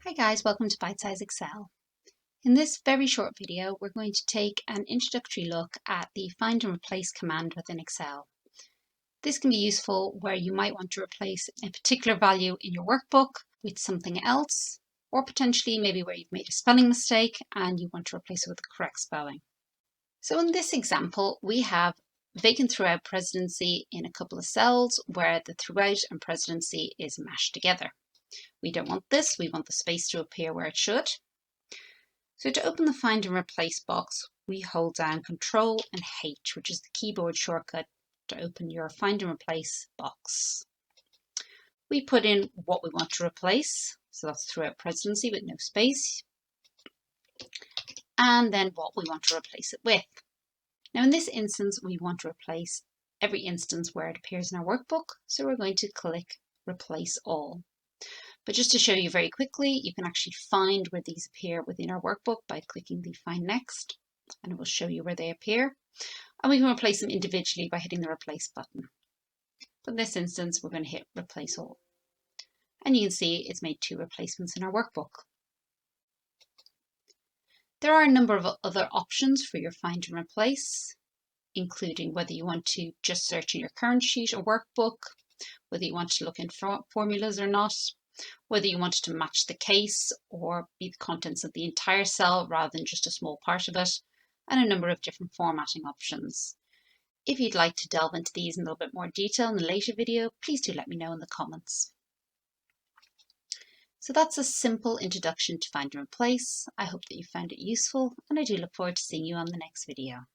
Hi guys, welcome to Bite Size Excel. In this very short video, we're going to take an introductory look at the find and replace command within Excel. This can be useful where you might want to replace a particular value in your workbook with something else, or potentially maybe where you've made a spelling mistake and you want to replace it with the correct spelling. So in this example, we have vacant throughout presidency in a couple of cells where the throughout and presidency is mashed together. We don't want this, we want the space to appear where it should. So to open the Find and Replace box, we hold down Control and H, which is the keyboard shortcut to open your Find and Replace box. We put in what we want to replace, so that's throughout presidency with no space, and then what we want to replace it with. Now in this instance, we want to replace every instance where it appears in our workbook, so we're going to click Replace All. But just to show you very quickly, you can actually find where these appear within our workbook by clicking the Find Next, and it will show you where they appear. And we can replace them individually by hitting the Replace button. But in this instance, we're going to hit Replace All. And you can see it's made 2 replacements in our workbook. There are a number of other options for your Find and Replace, including whether you want to just search in your current sheet or workbook, whether you want to look in formulas or not, whether you wanted to match the case or be the contents of the entire cell rather than just a small part of it, and a number of different formatting options. If you'd like to delve into these in a little bit more detail in a later video, please do let me know in the comments. So that's a simple introduction to Find and Replace. I hope that you found it useful, and I do look forward to seeing you on the next video.